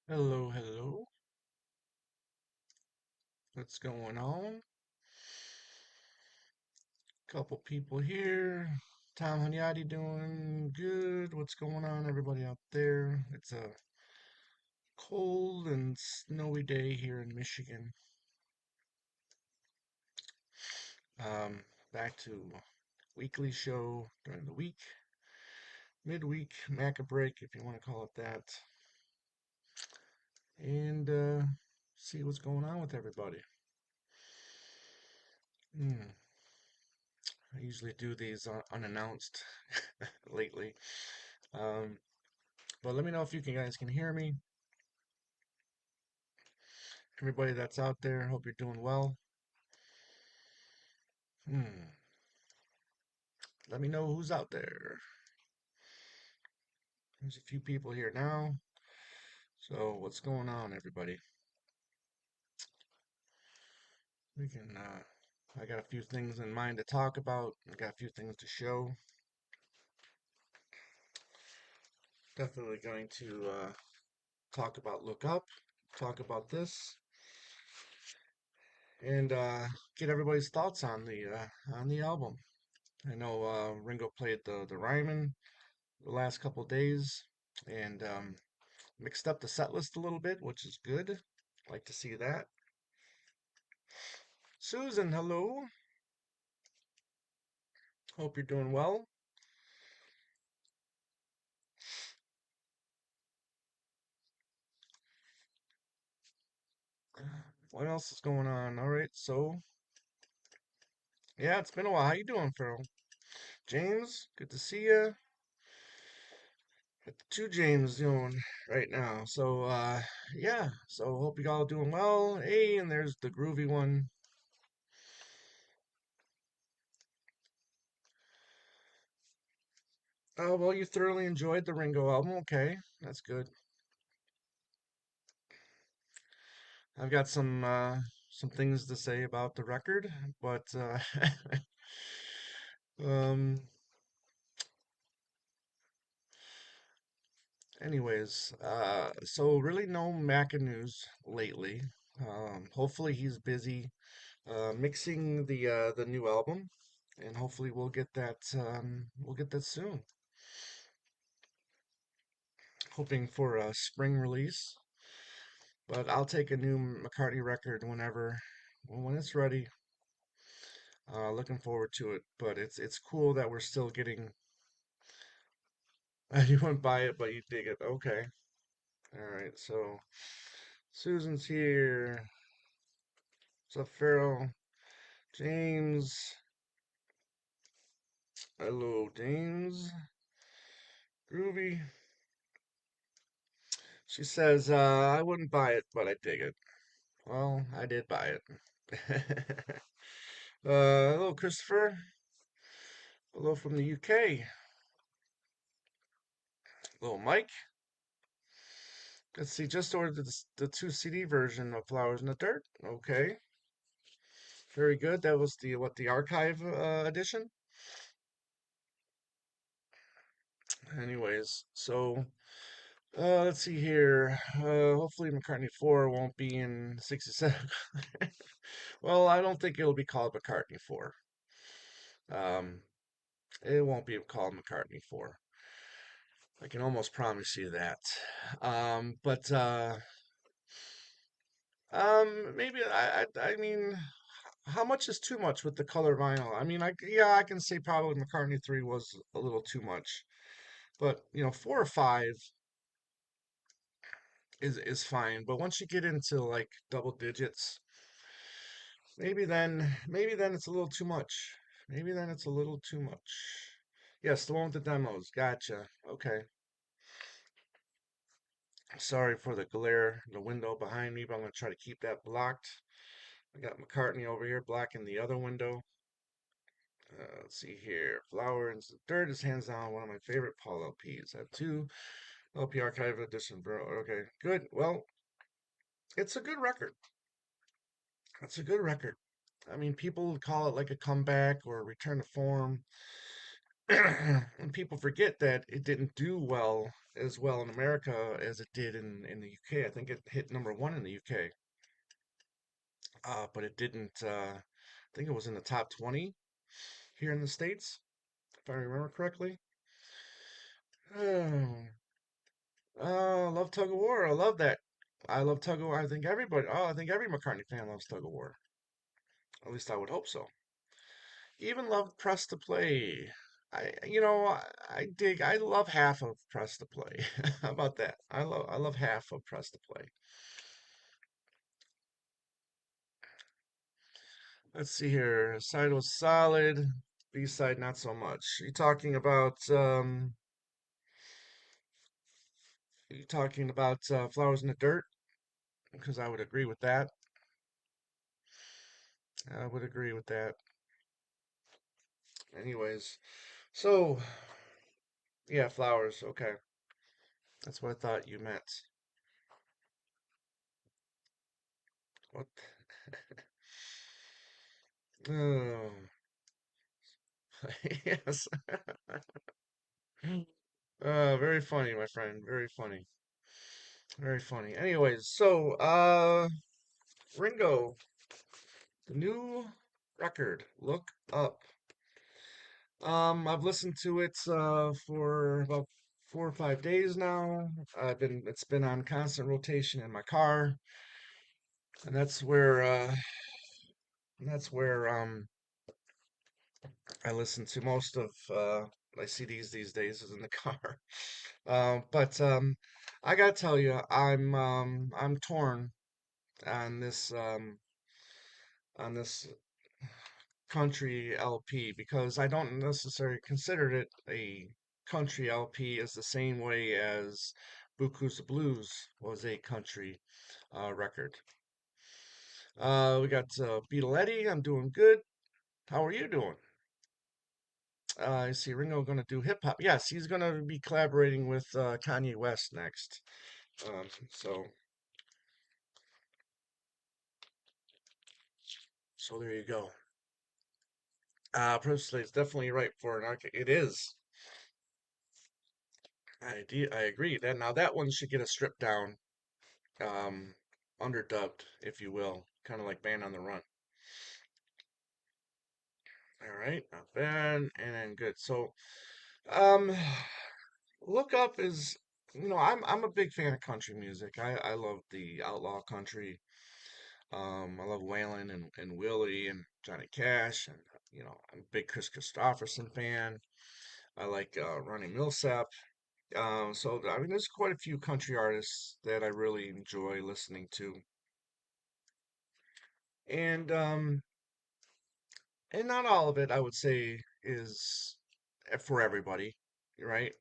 Hello, hello. What's going on? Couple people here. Tom Hunyadi doing good. What's going on, everybody out there? It's a cold and snowy day here in Michigan. Um, Back to weekly show during the week, midweek, Mac a break, if you want to call it that, and see what's going on with everybody. Hmm. I usually do these unannounced lately. Um, but let me know if you guys can hear me. Everybody that's out there, hope you're doing well. Hmm. Let me know who's out there. There's a few people here now. So what's going on, everybody? We can. I got a few things in mind to talk about. I got a few things to show. Definitely going to talk about Look Up, talk about this, and get everybody's thoughts on the album. I know Ringo played the Ryman the last couple days, and mixed up the set list a little bit, which is good. Like to see that. Susan, hello. Hope you're doing well. What else is going on? All right, so yeah, it's been a while. How you doing, Phil? James, good to see you. Got the two James doing right now. So yeah, so hope you all doing well. Hey, and there's the groovy one. Oh, well, you thoroughly enjoyed the Ringo album. Okay, that's good. I've got some things to say about the record, but um anyways, so really no Macca news lately. Hopefully he's busy mixing the new album, and hopefully we'll get that soon. Hoping for a spring release, but I'll take a new McCartney record when it's ready. Looking forward to it, but it's cool that we're still getting. You wouldn't buy it, but you dig it. Okay, all right. So Susan's here. What's up, Farrell? James. Hello, James. Groovy. She says, I wouldn't buy it, but I dig it. Well, I did buy it. Hello, Christopher. Hello from the UK. Hello, Mike. Let's see, just ordered the two CD version of Flowers in the Dirt. Okay, very good. That was the archive edition. Anyways, so let's see here. Hopefully McCartney 4 won't be in 67. Well, I don't think it'll be called McCartney 4. Um, it won't be called McCartney 4. I can almost promise you that. But maybe I mean, how much is too much with the color vinyl? I mean, yeah, I can say probably McCartney 3 was a little too much, but 4 or 5 is fine. But once you get into like double digits, maybe then it's a little too much. Maybe then it's a little too much. Yes, the one with the demos. Gotcha. Okay. Sorry for the glare, the window behind me, but I'm gonna try to keep that blocked. I got McCartney over here blocking the other window. Let's see here. Flower and Dirt is hands down one of my favorite Paul LPs. I have two LP Archive edition, bro. Okay, good. Well, it's a good record. It's a good record. I mean, people call it like a comeback or a return to form. And people forget that it didn't do as well in America as it did in the UK. I think it hit number one in the UK, but it didn't. I think it was in the top 20 here in the States, if I remember correctly. Oh, love Tug of War. I love that. I love Tug of War. I think everybody. Oh, I think every McCartney fan loves Tug of War. At least I would hope so. Even love Press to Play. I dig. I love half of Press to Play. How about that? I love half of Press to Play. Let's see here. Side was solid. B side not so much. You talking about Flowers in the Dirt? Because I would agree with that. I would agree with that. Anyways, so yeah, Flowers. Okay, that's what I thought you meant. What? Oh, yes. Very funny, my friend. Very funny. Very funny. Anyways, so Ringo, the new record, Look Up. I've listened to it for about 4 or 5 days now. It's been on constant rotation in my car, and that's where I listen to most of my CDs these days is in the car. But I gotta tell you, I'm torn on this country LP because I don't necessarily consider it a country LP as the same way as Buku's the Blues was a country record. We got Beetle Eddie. I'm doing good. How are you doing? I see Ringo gonna do hip hop. Yes, he's gonna be collaborating with Kanye West next. So there you go. Presley is definitely right for an arc. It is. I agree. That one should get a stripped down, um, underdubbed, if you will, kind of like Band on the Run. All right, not bad, and then good. So, um, Look Up is, I'm a big fan of country music. I love the outlaw country. I love Waylon and Willie and Johnny Cash, and I'm a big Chris Christopherson fan. I like Ronnie Millsap. So I mean, there's quite a few country artists that I really enjoy listening to, and not all of it I would say is for everybody, right?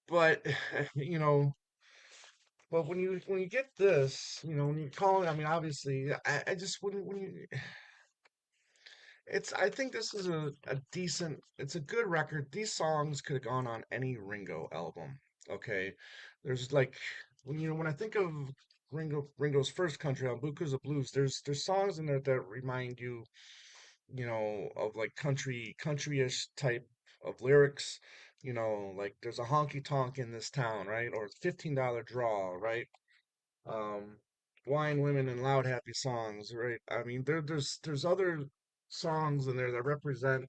But you know, but when you get this, when you call it, I mean, obviously, I just when you I think this is it's a good record. These songs could have gone on any Ringo album. Okay. There's like, when I think of Ringo's first country album, Blue the Blues, there's songs in there that remind you, of like country-ish type of lyrics. Like there's a honky tonk in this town, right? Or $15 draw, right? um, Wine, Women, and Loud Happy Songs, right? I mean, there's other songs in there that represent,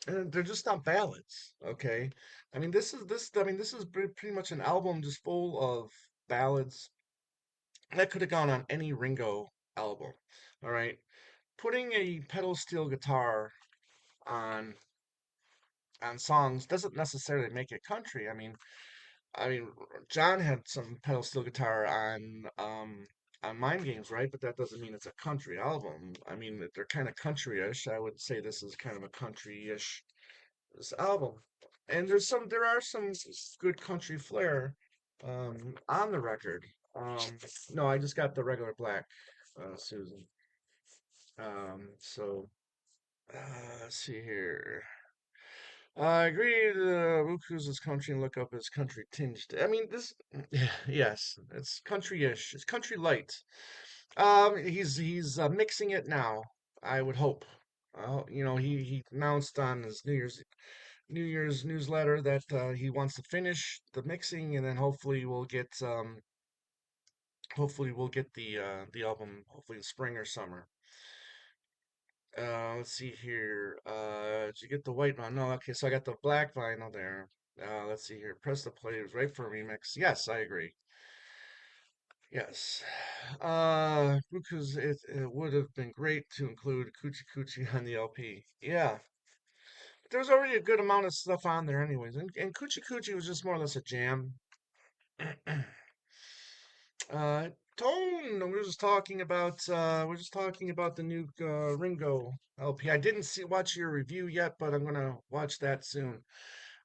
and they're just not ballads, okay? I mean, this is pretty much an album just full of ballads that could have gone on any Ringo album, all right? Putting a pedal steel guitar on songs doesn't necessarily make it country. I mean, John had some pedal steel guitar on Mind Games, right? But that doesn't mean it's a country album. I mean, they're kind of country-ish. I would say this is kind of a country-ish this album. And there are some good country flair on the record. No, I just got the regular black, Susan. So let's see here. I agree. Uku's country and look up is country tinged. I mean, yes, it's country-ish. It's country light. He's mixing it now. I would hope. he announced on his New Year's newsletter that he wants to finish the mixing, and then hopefully we'll get the album hopefully in spring or summer. Let's see here. Did you get the white vinyl? No, okay, so I got the black vinyl there. Let's see here. Press the play. It was right for a remix. Yes, I agree. Yes. Because it would have been great to include Coochie Coochie on the LP. Yeah, but there's already a good amount of stuff on there, anyways. And Coochie Coochie was just more or less a jam. Uh, Tone, we're just talking about the new Ringo LP. I didn't see watch your review yet, but I'm gonna watch that soon.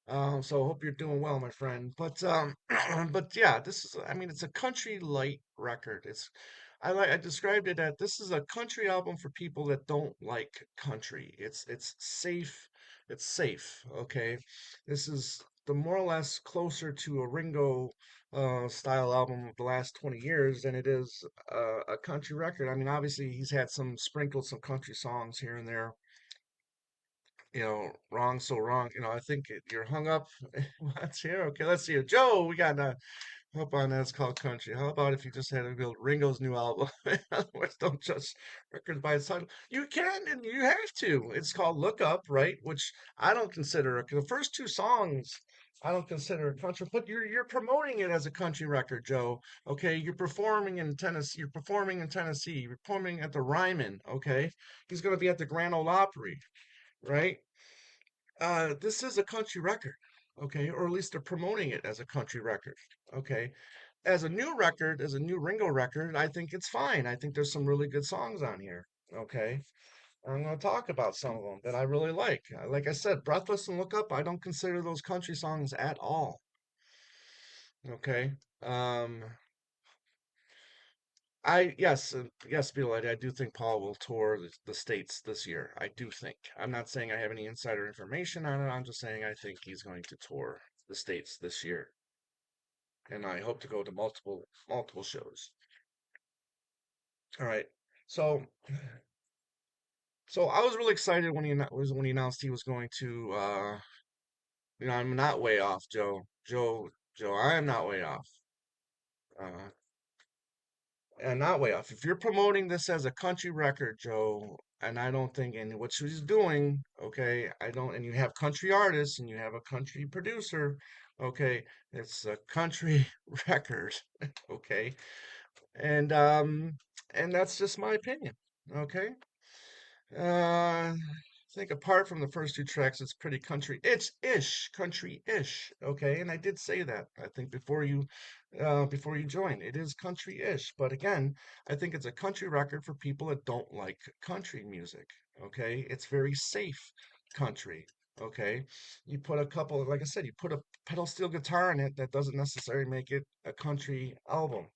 So I hope you're doing well, my friend. But but yeah, I mean, it's a country light record. I described it at this is a country album for people that don't like country. It's safe. It's safe. Okay, this is the more or less closer to a Ringo style album of the last 20 years than it is a country record. I mean, obviously he's had sprinkled some country songs here and there, wrong, so wrong. I think you're hung up. Let's hear. Okay, let's see. Joe, we got hope on that's called country. How about if you just had to build Ringo's new album? In other words, don't judge records by its title. You can and you have to. It's called Look Up, right? Which I don't consider the first two songs. I don't consider a country, but you're promoting it as a country record, Joe. Okay, you're performing in Tennessee. You're performing in Tennessee. You're performing at the Ryman. Okay, he's going to be at the Grand Ole Opry, right? This is a country record, okay, or at least they're promoting it as a country record, okay. As a new record, as a new Ringo record, I think it's fine. I think there's some really good songs on here, okay. I'm going to talk about some of them that I really like. Like I said, Breathless and Look Up, I don't consider those country songs at all, okay. Um, yes, Bill, I do think Paul will tour the states this year. I do think. I'm not saying I have any insider information on it. I'm just saying I think he's going to tour the states this year, and I hope to go to multiple shows. All right. So, so I was really excited when when he announced he was going to. I'm not way off, Joe. Joe, I am not way off. Uh, And not way off. If you're promoting this as a country record, Joe, and I don't think, and what she's doing, okay, I don't, and you have country artists and you have a country producer, okay, it's a country record, okay, and um, and that's just my opinion, okay. I think apart from the first two tracks, it's pretty country. It's country-ish. Okay, and I did say that. I think before you joined, it is country-ish. But again, I think it's a country record for people that don't like country music. Okay, it's very safe country. Okay, you put a couple, like I said, you put a pedal steel guitar in it. That doesn't necessarily make it a country album.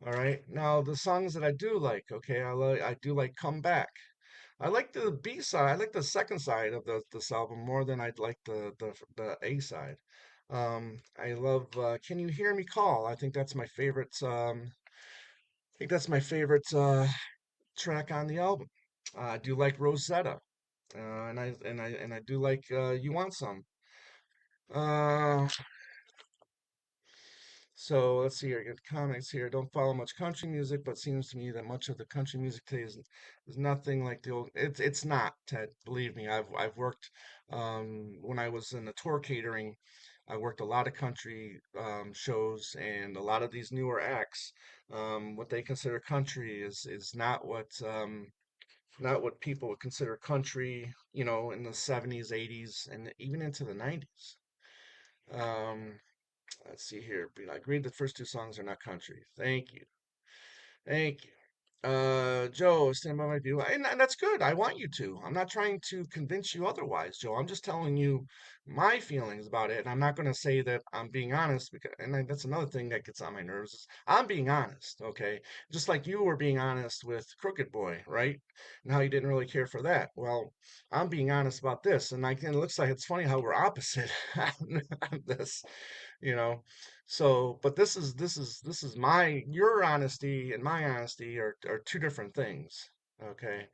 All right. Now the songs that I do like, okay, I do like Come Back. I like the B side. I like the second side of this album more than I'd like the A side. I love Can You Hear Me Call? I think that's my favorite track on the album. I do like Rosetta, and I do like You Want Some. Uh, So let's see here. I got comments here. Don't follow much country music, but seems to me that much of the country music today is nothing like the old. It's not, Ted. Believe me. I've worked when I was in the tour catering. I worked a lot of country shows, and a lot of these newer acts, what they consider country is not what people would consider country. In the 70s, 80s, and even into the 90s. Um, Let's see here. I agreed the first two songs are not country. Thank you. Thank you. Joe, stand by my view. And that's good. I want you to. I'm not trying to convince you otherwise, Joe. I'm just telling you my feelings about it. And I'm not going to say that I'm being honest because, that's another thing that gets on my nerves. I'm being honest, okay? Just like you were being honest with Crooked Boy, right? And how you didn't really care for that. Well, I'm being honest about this. And it looks like it's funny how we're opposite on this you know but this is my your honesty and my honesty are two different things, okay.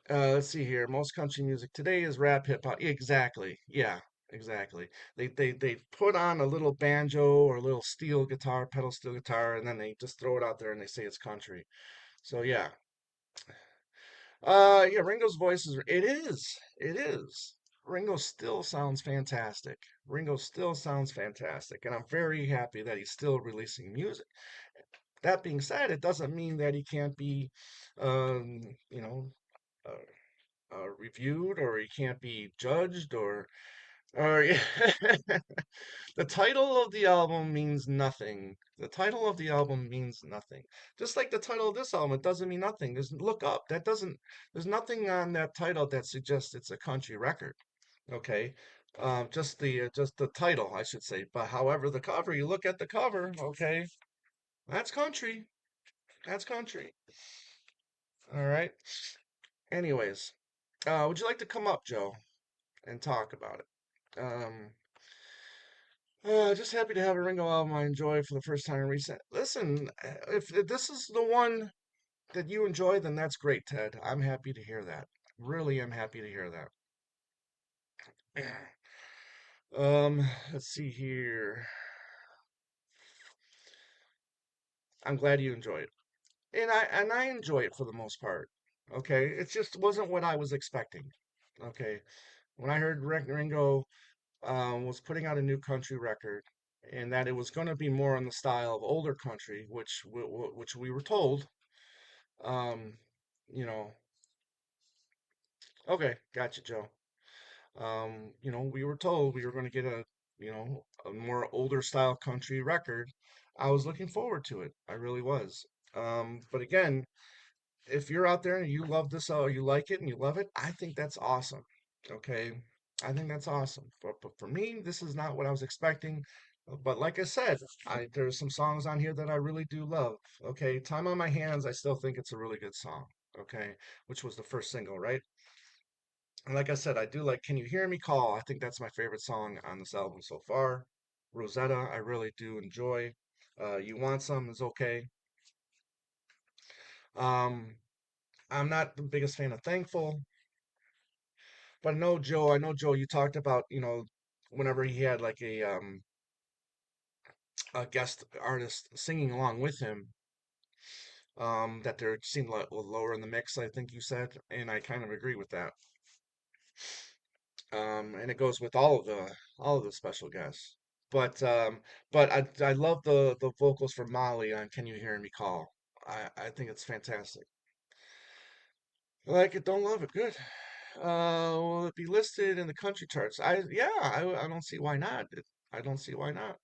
Let's see here. Most country music today is rap, hip hop. Exactly. Yeah, exactly. They put on a little banjo or a little steel guitar, pedal steel guitar, and then they just throw it out there and they say it's country. So yeah. Yeah, Ringo's voice is it is. It is. Ringo still sounds fantastic. Ringo still sounds fantastic, and I'm very happy that he's still releasing music. That being said, it doesn't mean that he can't be, um, you know, reviewed or he can't be judged or the title of the album means nothing. The title of the album means nothing. Just like the title of this album, it doesn't mean nothing. There's look up. That doesn't. There's nothing on that title that suggests it's a country record. Okay, just the title, I should say. But however, the cover. You look at the cover. Okay, that's country. That's country. All right. Anyways, would you like to come up, Joe, and talk about it? Just happy to have a Ringo album I enjoy for the first time in recent. Listen, if this is the one that you enjoy, then that's great, Ted. I'm happy to hear that. Really am happy to hear that. Let's see here. I'm glad you enjoy it. And I enjoy it for the most part. Okay, it just wasn't what I was expecting. Okay, when I heard Ringo was putting out a new country record, and that it was going to be more in the style of older country, which we were told. Um, you know, okay, gotcha, Joe. We were told we were going to get a more older style country record. I was looking forward to it. I really was. But again, if you're out there and you love this, you like it and you love it, I think that's awesome. Okay, I think that's awesome. But for me, this is not what I was expecting. But like I said, there's some songs on here that I really do love. Okay, "Time on My Hands," I still think it's a really good song. Okay, which was the first single, right? And like I said, I do like "Can You Hear Me Call?" I think that's my favorite song on this album so far. "Rosetta," I really do enjoy. "You Want Some" is okay. Um, I'm not the biggest fan of "Thankful." But I know Joe, you talked about, whenever he had like a guest artist singing along with him, that there seemed like lower in the mix, I think you said, and I kind of agree with that. And it goes with all of the special guests. But I love the vocals from Molly on "Can You Hear Me Call?" I think it's fantastic. Like it, don't love it, good. Will it be listed in the country charts? I don't see why not. I don't see why not.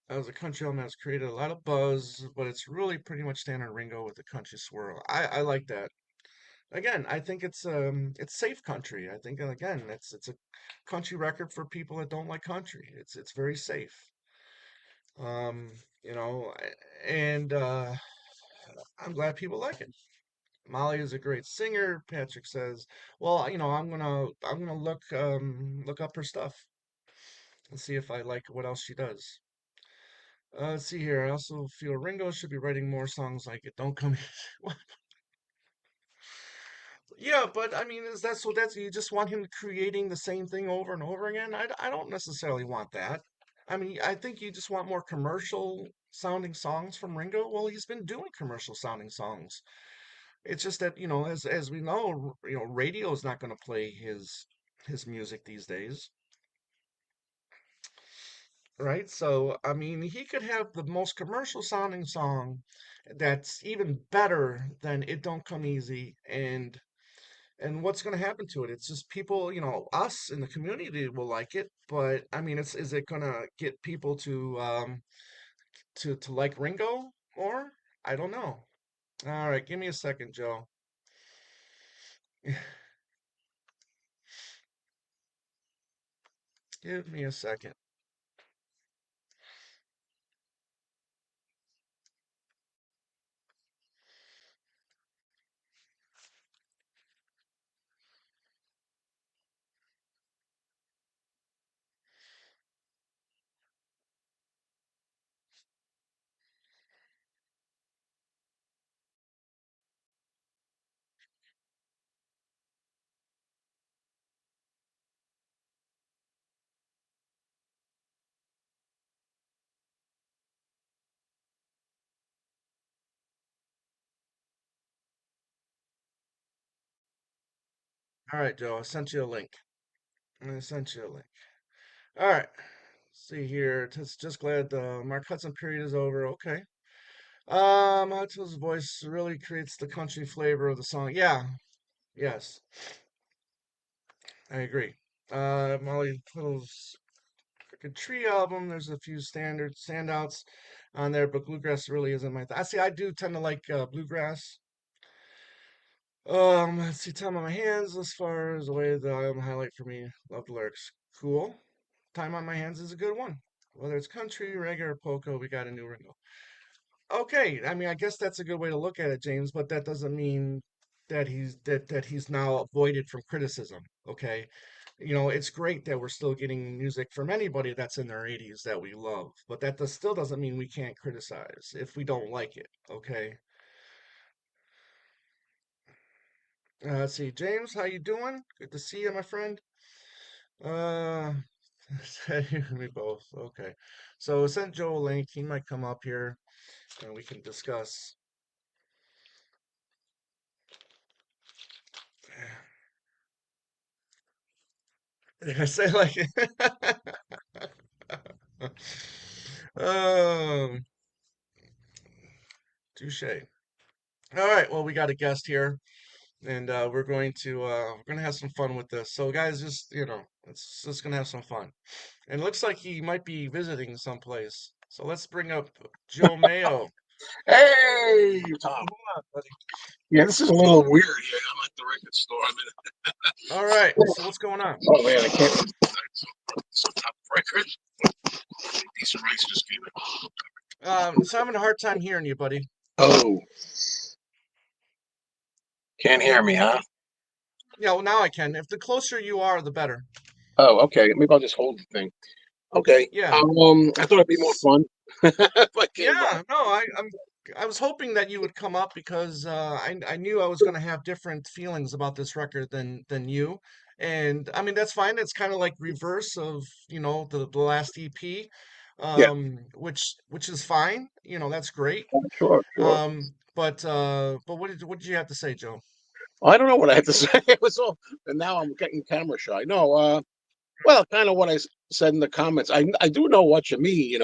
As a country album has created a lot of buzz, but it's really pretty much standard Ringo with the country swirl. I like that. Again, I think it's safe country. I think again it's a country record for people that don't like country. It's very safe. Um, you know, and I'm glad people like it. Molly is a great singer, Patrick says. Well, I'm gonna look up her stuff and see if I like what else she does. Let's see here. I also feel Ringo should be writing more songs like it. Don't come. Yeah, but I mean, is that so? That's you just want him creating the same thing over and over again? I don't necessarily want that. I mean, I think you just want more commercial sounding songs from Ringo. Well, he's been doing commercial sounding songs. It's just that, as we know, radio is not going to play his music these days, right? So, I mean, he could have the most commercial sounding song that's even better than "It Don't Come Easy," and what's going to happen to it? It's just people, us in the community will like it, but I mean, is it going to get people to like Ringo more? I don't know. All right, give me a second, Joe. Give me a second. All right, Joe. I sent you a link. I sent you a link. All right. See here. Just glad the Mark Hudson period is over. Okay. Hudson voice really creates the country flavor of the song. Yeah. Yes. I agree. Molly Little's Crooked Tree album. There's a few standard standouts on there, but bluegrass really isn't my thing. I see. I do tend to like bluegrass. Let's see. Time on my hands. As far as the way the album highlight for me, love the lyrics. Cool. Time on my hands is a good one. Whether it's country, reggae, or polka, we got a new Ringo. Okay, I mean, I guess that's a good way to look at it, James, but that doesn't mean that he's now avoided from criticism. Okay. It's great that we're still getting music from anybody that's in their 80s that we love, but still doesn't mean we can't criticize if we don't like it. Okay. Let's see, James, how you doing? Good to see you, my friend. Uh, we both. Okay. So send Joe a link. He might come up here and we can discuss. I say like, um, touche. All right. Well, we got a guest here, and we're gonna have some fun with this. So, guys, just it's just gonna have some fun. And it looks like he might be visiting someplace. So let's bring up Joe Mayo. Hey, Tom. Come on, buddy. Yeah, this is a little weird here. I'm at the record store. All right. So what's going on? Oh man, I can't. Some top record. Decent rice just came in. So I'm having a hard time hearing you, buddy. Oh, can't hear me, huh? Yeah, well, now I can. If the closer you are, the better. Oh, okay. Maybe I'll just hold the thing. Okay. Yeah. I thought it'd be more fun if I came up. Yeah, no, I was hoping that you would come up because I knew I was going to have different feelings about this record than you, and I mean that's fine. It's kind of like reverse of the last EP, Yeah, which is fine. That's great. sure, sure. But what did you have to say, Joe? I don't know what I have to say. It was all, and now I'm getting camera shy. No, well, kind of what said in the comments. I do know what you mean.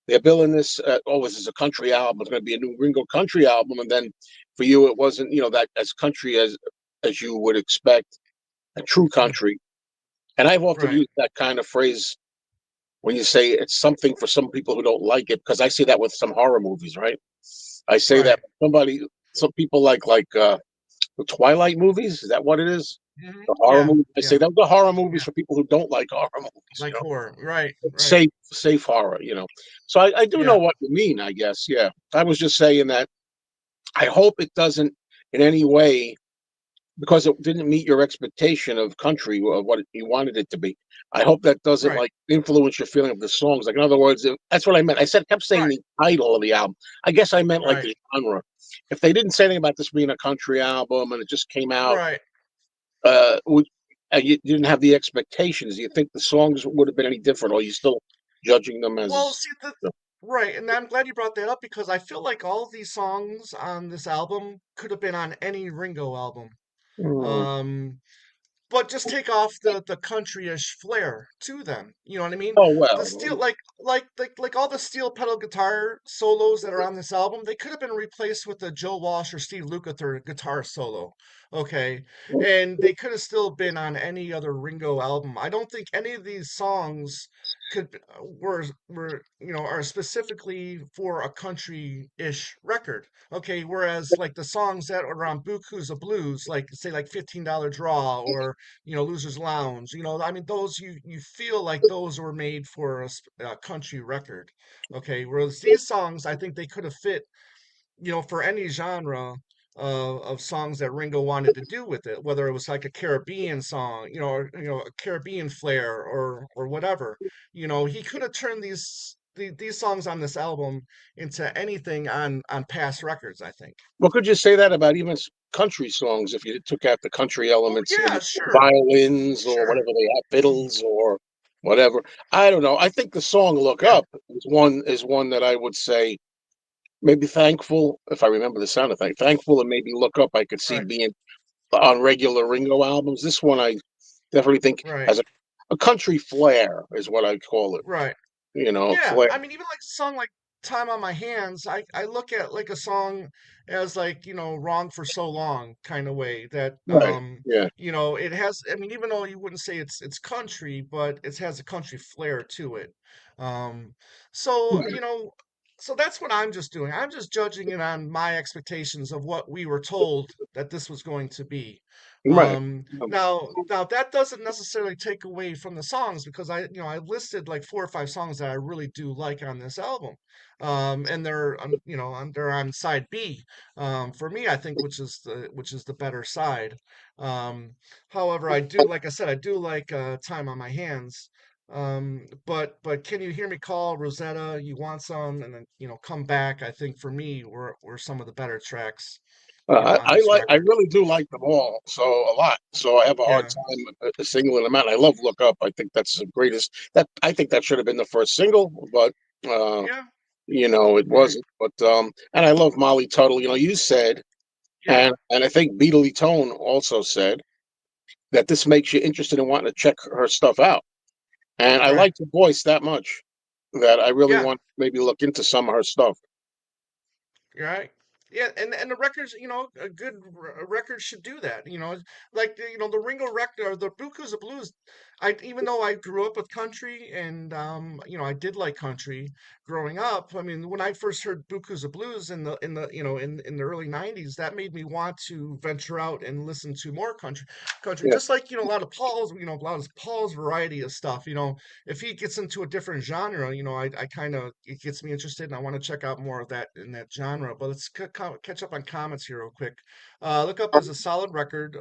They're billing this. Oh, this is a country album. It's going to be a new Ringo country album, and then for you, it wasn't. That as country as you would expect, a true Mm, country. And I've often right, used that kind of phrase when you say it's something for some people who don't like it, because I say that with some horror movies, right? I say that right. some people like the Twilight movies. Is that what it is? The horror Yeah, movies. I say yeah. those are horror movies Yeah. for people who don't like horror movies. Like horror. Right, right, Safe horror. So I do know yeah, what you mean, I guess. Yeah. I was just saying that I hope it doesn't in any way, because it didn't meet your expectation of country of what you wanted it to be. I hope that doesn't right, like influence your feeling of the songs. Like in other words, that's what I meant. Kept saying right, the title of the album. I guess I meant like right, the genre. If they didn't say anything about this being a country album and it just came out, right. would you didn't have the expectations? Do you think the songs would have been any different, or are you still judging them Well, as? see, right, and I'm glad you brought that up because I feel like all of these songs on this album could have been on any Ringo album. Hmm. Um, but just take off the country-ish flair to them. You know what I mean? Oh The well, steel, like all the steel pedal guitar solos that are on this album, they could have been replaced with a Joe Walsh or Steve Lukather guitar solo. Okay, and they could have still been on any other Ringo album. I don't think any of these songs are specifically for a country-ish record. Okay, whereas like the songs that are on Buku's of Blues, like say like $15 Draw or Losers Lounge. I mean, those you feel like those were made for a country record. Okay, whereas these songs, I think they could have fit, for any genre of songs that Ringo wanted to do with it, whether it was like a Caribbean song, or, a Caribbean flair or whatever. He could have turned these songs on this album into anything on past records, I think. well, could you say that about even country songs if you took out the country Oh elements yeah, in sure, violins or sure. whatever they have, fiddles or whatever? I don't know. I think the song "Look Yeah, Up" is one that I would say maybe thankful, if I remember the sound of thankful, and maybe "Look Up" I could see right. being. on regular Ringo albums. This one I definitely think Right, has a country flair, is what I call it. right. You know, Yeah, flair. I mean, even like a song like "Time on My Hands," I look at like a song as like "Wrong for So Long" kind of way that Right. Yeah. it has. I mean, even though you wouldn't say it's country, but it has a country flair to it. Um, so Right. so that's what I'm just doing. I'm just judging it on my expectations of what we were told that this was going to be. Right. Now that doesn't necessarily take away from the songs because I listed like 4 or 5 songs that I really do like on this album, and they're they're on side B, for me I think which is the better side. Um, However, I do like I said I do like Time on My Hands, but Can You Hear Me Call, Rosetta, You Want Some, and then Come Back. I think for me were some of the better tracks, on I this like, I record. really do like them all so a lot. So I have a hard Yeah, time singling them out. I love "Look Up." I think that's the greatest. That I think that should have been the first single, but uh, yeah, it right, wasn't. But and I love Molly Tuttle. You said, yeah, and I think Beatly Tone also said that this makes you interested in wanting to check her stuff out. And I right, like the voice that much that I really yeah. want to maybe look into some of her stuff. Right. Yeah, and the records, a good record should do that. Like the Ringo record or the Bukus of Blues. Even though I grew up with country and I did like country growing up. I mean, when I first heard Bukus of Blues in the early '90s, that made me want to venture out and listen to more country. Yeah. Just like a lot of Paul's variety of stuff. If he gets into a different genre, I kind of it gets me interested, and I want to check out more of that in that genre. But let's catch up on comments here real quick. Look Up is a solid record.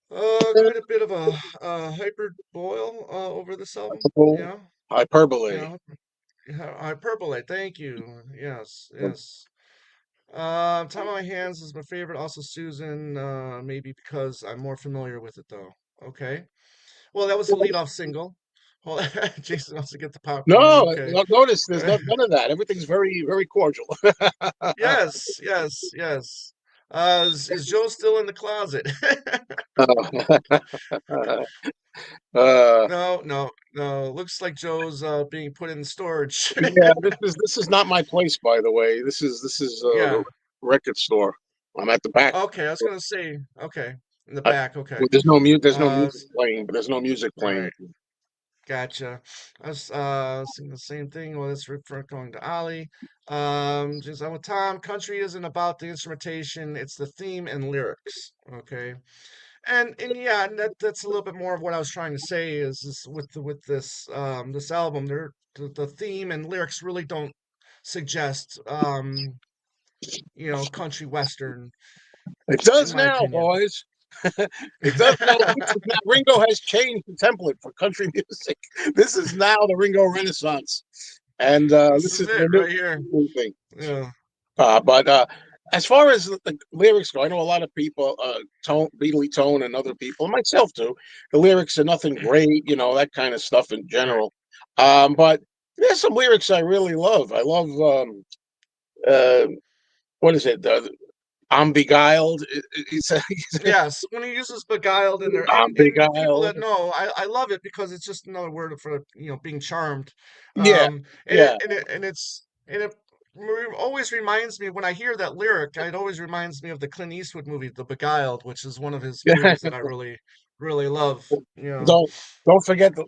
Quite a bit of a hyper boil over this album. Hyperbole. Yeah, Hyperbole. yeah, hyperbole. Thank you. Yes, yes. Time on My Hands is my favorite. Also, Susan. Maybe because I'm more familiar with it though. Okay. Well, that was the lead-off single. Well, Jason wants to get the popcorn. No, Okay. notice there's none of that. Everything's very, very cordial. Yes, yes, yes. Is Joe still in the closet? uh, No, no, no. Looks like Joe's being put in storage. yeah, this is not my place, by the way. This is the Yeah. record store. I'm at the back. Okay, I was gonna say. Okay, in the I, back. Okay. well, there's no Uh, music playing. There's no music playing. right. Gotcha. I was thinking the same thing. Well, that's for going to Ollie. Just I'm with Tom. Country isn't about the instrumentation; it's the theme and lyrics. Okay. And yeah, and that's a little bit more of what I was trying to say is with this album, the theme and lyrics really don't suggest country western It in does my now, opinion. boys. It does now. Ringo has changed the template for country music. This is now the Ringo Renaissance, and This this is is it the right here. new thing. Yeah. But as far as the lyrics go, I know a lot of people, Beatley Tone and other people, and myself too. The lyrics are nothing great, that kind of stuff in Right. general. But there's some lyrics I really love. I love uh, what is it? I'm beguiled. It's Yes, when he uses beguiled in there, I'm and people beguiled. that know, I love it because it's just another word for being charmed, Yeah, yeah. and it always reminds me when I hear that lyric, it always reminds me of the Clint Eastwood movie, The Beguiled, which is one of his movies that I really really love. don't don't forget the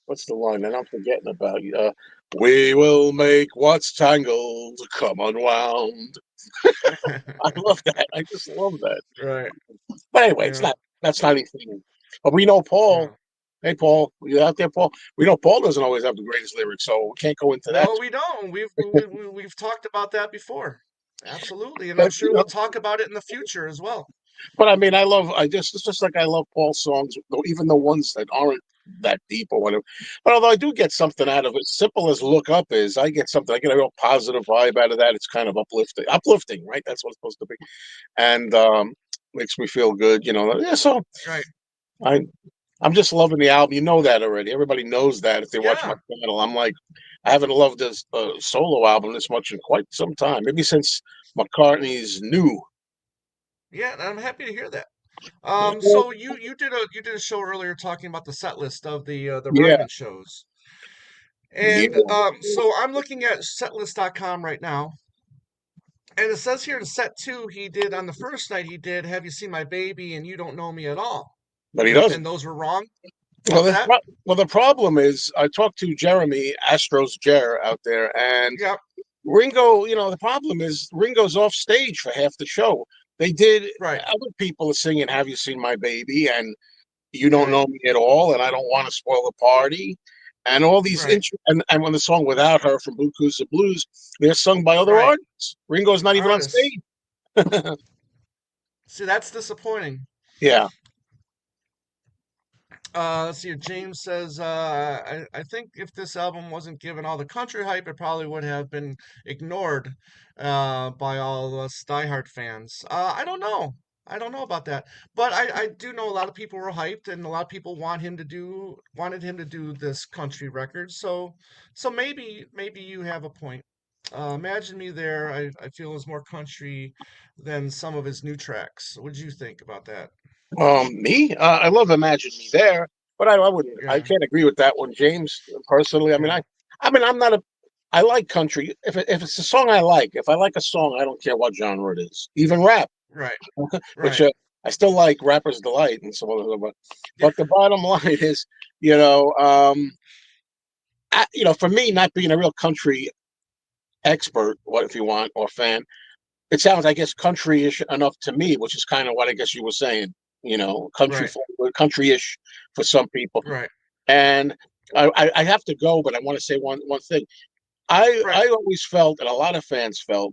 what's the line that I'm forgetting about? We will make what's tangled come unwound. I love that. I just love that. Right. But anyway, it's Yeah. not that's not anything. But we know Paul. Yeah. Hey Paul, you out there, Paul? We know Paul doesn't always have the greatest lyrics, so we can't go into that. No, we don't. We've talked about that before. Absolutely, and I'm But sure we'll talk about it in the future as well. I mean, I just it's just like I love Paul's songs, though, even the ones that aren't that deep or whatever. But although I do get something out of it, simple as "Look Up" is, I get something. I get a real positive vibe out of that. It's kind of uplifting, right? That's what it's supposed to be, and makes me feel good, Yeah, so Right. I I'm just loving the album. You know that already. Everybody knows that if they watch my Yeah. channel. I'm like, I haven't loved this solo album this much in quite some time. Maybe since McCartney's New. Yeah, and I'm happy to hear that. Well, So you did a show earlier talking about the set list of the yeah, Bergman shows, yeah, and so I'm looking at setlist.com right now, and it says here in set two he did on the first night he did "Have You Seen My Baby" and "You Don't Know Me at All," but he and doesn't. those were wrong. Well, What's that? well, the problem is, I talked to Jeremy Astros Jer out there, and Yeah, Ringo. The problem is Ringo's off stage for half the show. They did right, other people are singing "Have You Seen My Baby" and "You Don't right, Know Me at All," and "I Don't Want to Spoil the Party," and all these right, and when the song "Without Her" from Blue Coues Blues, they're sung by other right. artists. Ringo's not even on Artists. stage. See, that's disappointing. Yeah. Let's see here. James says, I think if this album wasn't given all the country hype, it probably would have been ignored by all us diehard fans. I don't know. I don't know about that. But I do know a lot of people were hyped and a lot of people wanted him to do this country record. So maybe you have a point. Imagine Me There, I feel is more country than some of his new tracks. What do you think about that? Me, I love "Imagine Me There," but I wouldn't. I Yeah, can't agree with that one, James. Personally, yeah. I mean, I'm not a. I like country. If it's a song I like, if I like a song, I don't care what genre it is, even rap, Right, which right. I still like Rapper's Delight and so on. Yeah, But the bottom line is, you know, um, for me, not being a real country expert, what if you want, or fan, it sounds, I guess, country-ish enough to me, which is kind of what I guess you were saying. right, Country-ish for some people. right, And I have to go, but I want to say one thing. right, I always felt, and a lot of fans felt,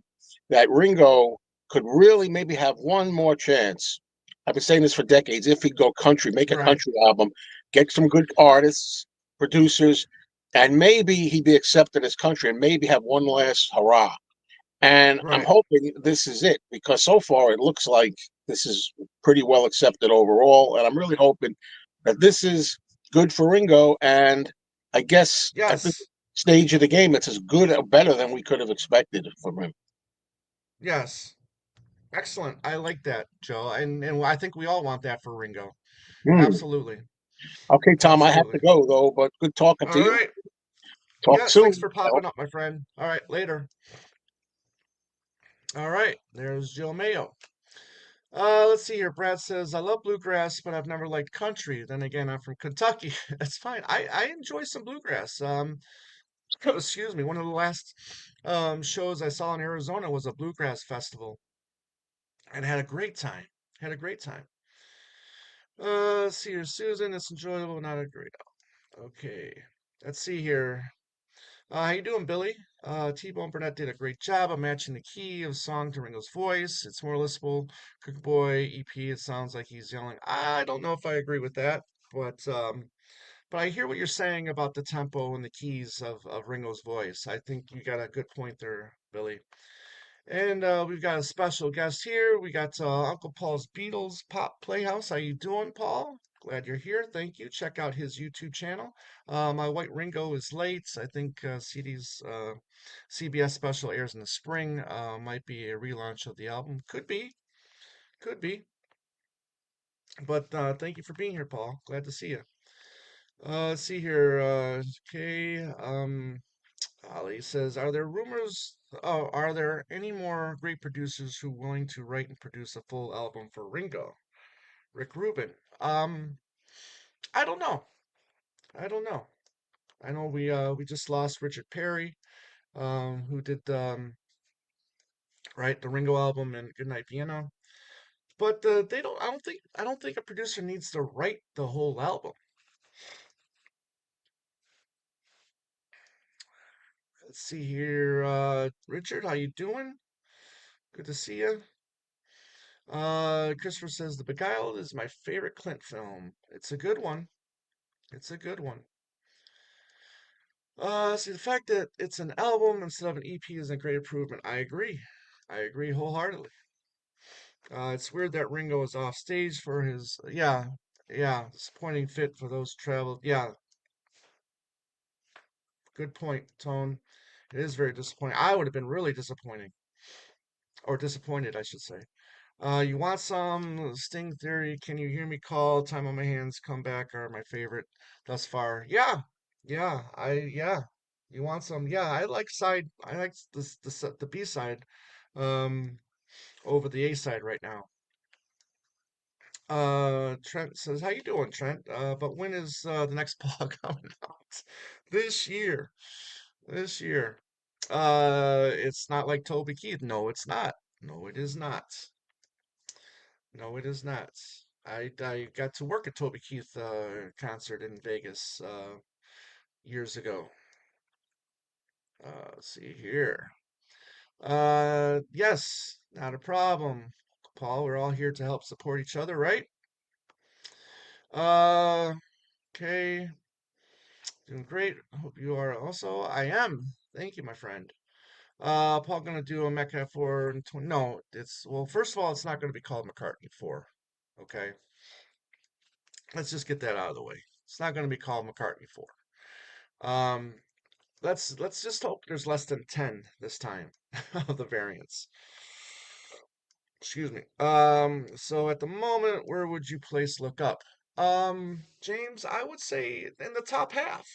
that Ringo could really maybe have one more chance. I've been saying this for decades. If he'd go country, make a right, country album, get some good artists, producers, and maybe he'd be accepted as country, and maybe have one last hurrah. And I'm right. hoping this is it, because so far it looks like this is pretty well accepted overall. And I'm really hoping that this is good for Ringo. And I guess at this Yes, stage of the game, it's as good or better than we could have expected from him. yes. Excellent. I like that, Joe. And I think we all want that for Ringo. Hmm. Absolutely. Okay, Tom, I have to Absolutely. go though, but good talking to All you. right. Talk Yes, thanks soon. for popping up, my friend. All right, later. All right, there's Joe Mayo. Let's see here. Brad says, I love bluegrass, but I've never liked country. Then again, I'm from Kentucky. That's fine. I enjoy some bluegrass. Excuse me. One of the last shows I saw in Arizona was a bluegrass festival and had a great time. Had a greet time. Let's see here. Susan, it's enjoyable, not a great. Okay. Let's see here. How you doing, Billy? T-Bone Burnett did a great job of matching the key of song to Ringo's voice. It's more lispable. Cook Boy EP, it sounds like he's yelling. I don't know if I agree with that, but I hear what you're saying about the tempo and the keys of Ringo's voice. I think you got a good point there, Billy. And we've got a special guest here. We got Uncle Paul's Beatles Pop Playhouse. How you doing, Paul? Glad you're here. Thank you. Check out his YouTube channel. My White Ringo is late. I think CBS special airs in the spring. Might be a relaunch of the album. Could be. Could be. But thank you for being here, Paul. Glad to see you. Let's see here. Okay. Ali says, "Are there rumors? Oh, are there any more great producers who willing to write and produce a full album for Ringo?" Rick Rubin. I don't know. I don't know. I know we just lost Richard Perry, who did write the Ringo album and Goodnight Vienna. But they don't. I don't think a producer needs to write the whole album. Let's see here. Richard, how you doing? Good to see you. Christopher says The Beguiled is my favorite Clint film. It's a good one. It's a good one. See, the fact that it's an album instead of an EP is a great improvement. I agree. I agree wholeheartedly. It's weird that Ringo is off stage for his, yeah, disappointing fit for those travel. Yeah, good point, Tone. It is very disappointing. I would have been really disappointing, or disappointed, I should say. You want some Sting Theory? Can you hear me call? Time on my hands, come back are my favorite thus far. Yeah, yeah. You want some? Yeah, I like side. I like the B side, um, over the A side right now. Trent says, "How you doing, Trent? But when is the next ball coming out? This year, this year. It's not like Toby Keith. No, it's not. No, it is not. No, it is not. I got to work at Toby Keith concert in Vegas years ago. Let's see here. Yes, not a problem. Paul, we're all here to help support each other, right? Uh, okay. Doing great. Hope you are also. I am. Thank you, my friend. Paul gonna do a Mecca 4 and 20. No, it's well, first of all, it's not gonna be called McCartney 4. Okay. Let's just get that out of the way. It's not gonna be called McCartney 4. Um, let's just hope there's less than 10 this time of the variants. Excuse me. So at the moment, where would you place Look Up? James, I would say in the top half.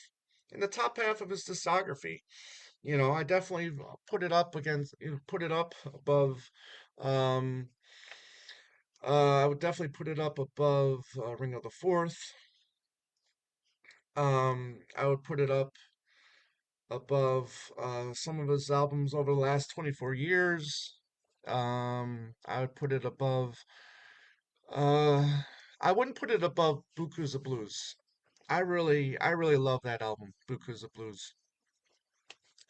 In the top half of his discography. I definitely put it up against, put it up above, um, I would definitely put it up above Ringo the Fourth. I would put it up above some of his albums over the last 24 years. I would put it above, uh, I wouldn't put it above Buku's the Blues. I really love that album, Buku's the Blues.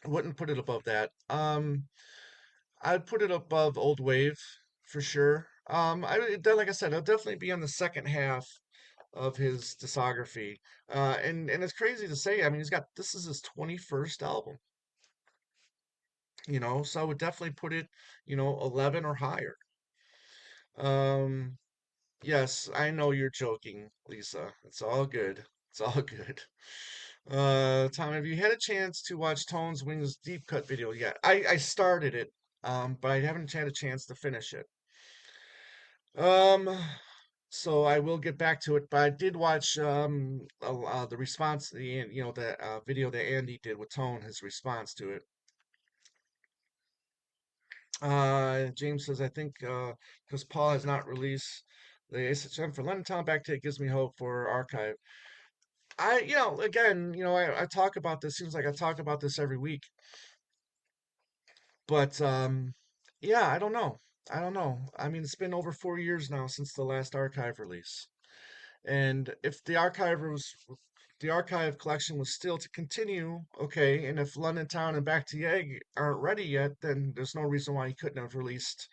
I wouldn't put it above that. I'd put it above Old Wave for sure. Like I said, it'll definitely be on the second half of his discography. And it's crazy to say. I mean, this is his 21st album. So I would definitely put it, 11 or higher. Um, yes, I know you're joking, Lisa. It's all good. It's all good. Tom, have you had a chance to watch Tone's Wings deep cut video yet? I started it, but I haven't had a chance to finish it. Um, so I will get back to it, but I did watch the response, the video that Andy did with Tone, his response to it. James says, I think because Paul has not released the SHM for London Town back to it gives me hope for archive. Again, I talk about this, seems like I talk about this every week, but yeah, I don't know. I don't know. I mean, it's been over 4 years now since the last archive release. And if the archive collection was still to continue, okay, and if London Town and Back to Yegg aren't ready yet, then there's no reason why he couldn't have released,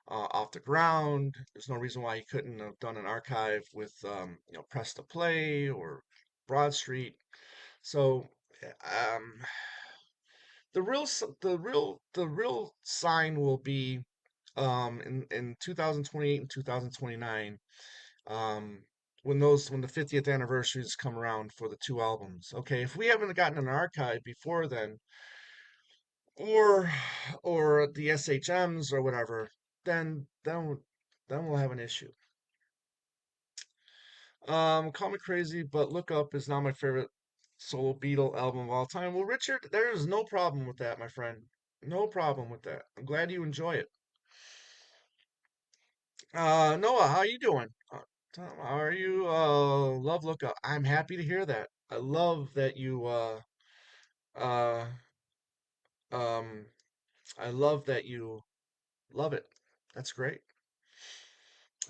Off the Ground. There's no reason why he couldn't have done an archive with, Press to Play or Broad Street. So, um, the real sign will be, in 2028 and 2029, um, when the 50th anniversaries come around for the two albums. Okay, if we haven't gotten an archive before then, or the SHMs or whatever, then we'll have an issue. Call me crazy, but Look Up is now my favorite solo Beatle album of all time. Well, Richard, there is no problem with that, my friend. No problem with that. I'm glad you enjoy it. Noah, how you doing? Tom, how are you? Love Look Up. I'm happy to hear that. I love that you uh um I love that you love it. That's great.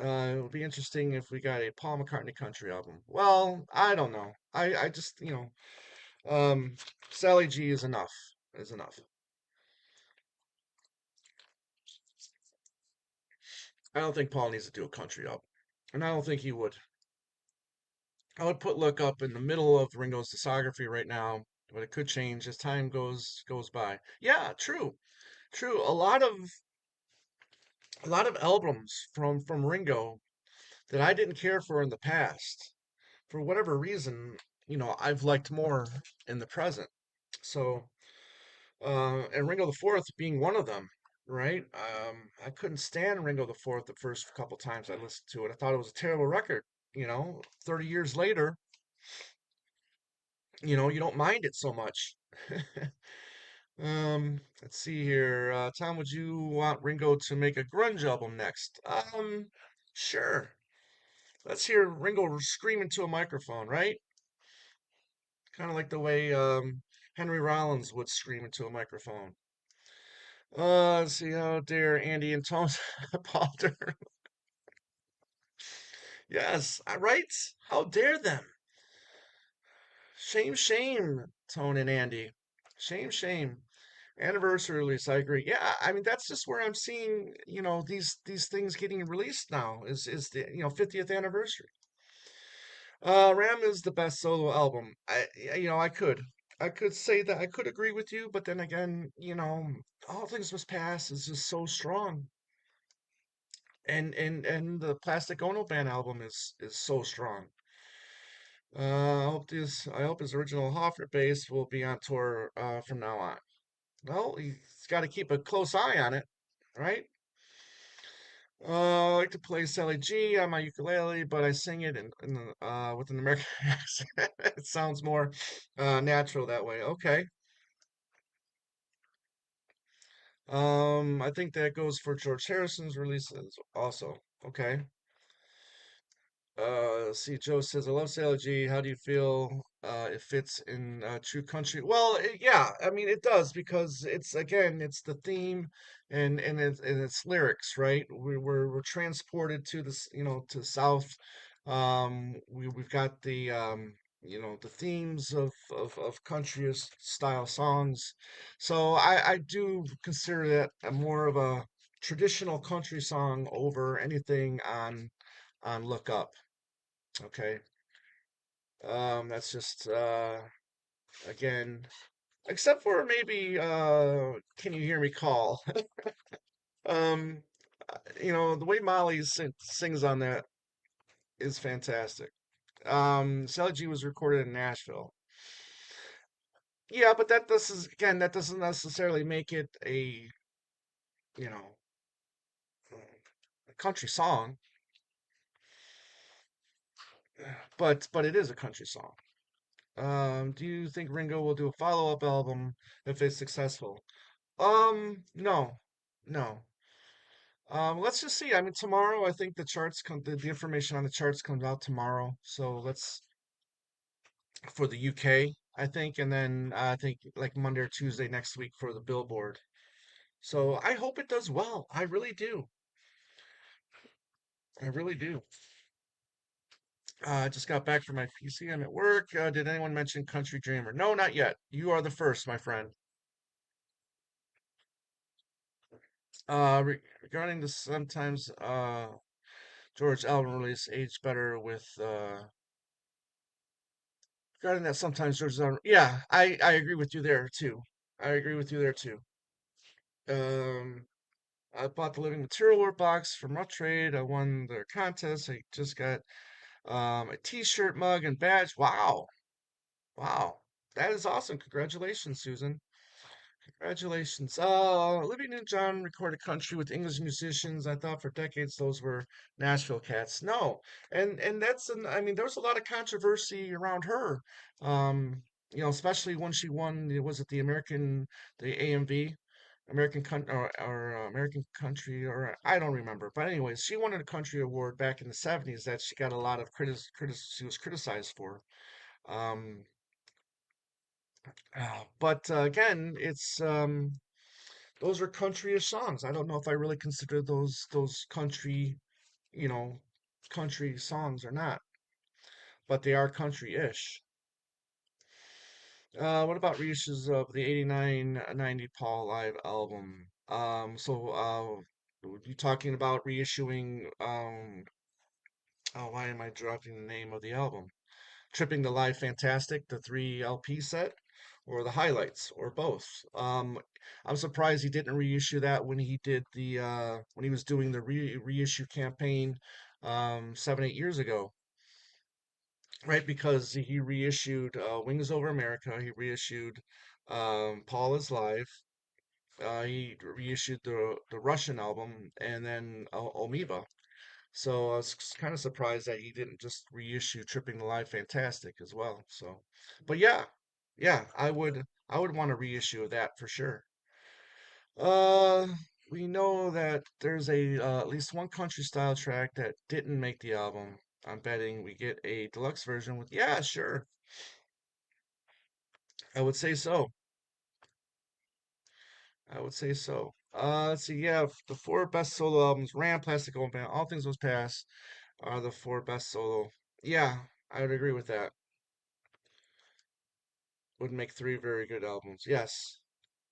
It'll be interesting if we got a Paul McCartney country album. Well, I don't know. I just, Sally G is enough. Is enough. I don't think Paul needs to do a country album. And I don't think he would. I would put Look Up in the middle of Ringo's discography right now, but it could change as time goes by. Yeah, true. True. A lot of albums from Ringo that I didn't care for in the past, for whatever reason, I've liked more in the present. So, and Ringo the Fourth being one of them. right? I couldn't stand Ringo the Fourth the first couple times I listened to it. I thought it was a terrible record. 30 years later, you don't mind it so much. Let's see here. Tom, would you want Ringo to make a grunge album next? Sure. Let's hear Ringo scream into a microphone, right? Kind of like the way Henry Rollins would scream into a microphone. Let's see. How dare Andy and Tom Paul Durham. Yes, right? How dare them? Shame, shame, Tone and Andy. Shame, shame. Anniversary release, I agree. Yeah, I mean that's just where I'm seeing, these things getting released now is the, 50th anniversary. Ram is the best solo album. I could say that I could agree with you, but then again, All Things Must Pass is just so strong. And the Plastic Ono Band album is so strong. I hope his original Hoffer bass will be on tour from now on. Well, he's got to keep a close eye on it, right? I like to play Sally G on my ukulele, but I sing it with an American accent. It sounds more natural that way. Okay. I think that goes for George Harrison's releases also. Okay. See, Joe says, I love Sailor G. How do you feel it fits in True Country? Well, yeah, I mean, it does because it's the theme and its lyrics, right? We're transported to this, to the South. We've got the themes of country style songs. So I do consider that a more of a traditional country song over anything on Look Up. Okay. That's just again, except for maybe Can You Hear Me Call? Um, the way Molly sings on that is fantastic. Sally G was recorded in Nashville. Yeah, but that doesn't necessarily make it you know, a country song, but it is a country song. Do you think Ringo will do a follow-up album if it's successful? No, no. Let's just see. I mean, tomorrow, I think the information on the charts comes out tomorrow. So let's for the UK, I think, and then I think like Monday or Tuesday next week for the Billboard. So I hope it does well. I really do. I really do. I just got back from my PC. I'm at work. Did anyone mention Country Dreamer? No, not yet. You are the first, my friend. Regarding the sometimes George album release aged better with regarding that sometimes George album. Yeah, I agree with you there too. I agree with you there too. Um, I bought the Living Material Work box from Rough Trade. I won their contest. I just got a T-shirt, mug, and badge. Wow, wow, that is awesome. Congratulations, Susan. Congratulations. Olivia Newton-John recorded country with English musicians. I thought for decades those were Nashville cats. No, I mean, there was a lot of controversy around her. Um, especially when she won, was it the AMV, American Country, or I don't remember. But anyways, she won a country award back in the 70s that she got a lot of she was criticized for. Um, but again, it's those are countryish songs. I don't know if I really consider those you know, country songs or not, but they are country-ish. What about reissues of the 89 90 Paul live album? You talking about reissuing oh, why am I dropping the name of the album? Tripping the Live Fantastic, the 3 LP set, or the highlights, or both. I'm surprised he didn't reissue that when he was doing the reissue campaign 7 8 years ago, right? Because he reissued Wings Over America, he reissued Paul is Live, He reissued the Russian album and then Amoeba. So I was kind of surprised that he didn't just reissue Tripping the Live Fantastic as well. So, but yeah, yeah, I would want a reissue of that for sure. Uh, we know that there's at least one country style track that didn't make the album. I'm betting we get a deluxe version with, yeah, sure. I would say so. I would say so. Let's see. Yeah, the four best solo albums: Ram, Plastic Ono Band, All Things Must Pass are the four best solo. Yeah, I would agree with that. Would make three very good albums. Yes,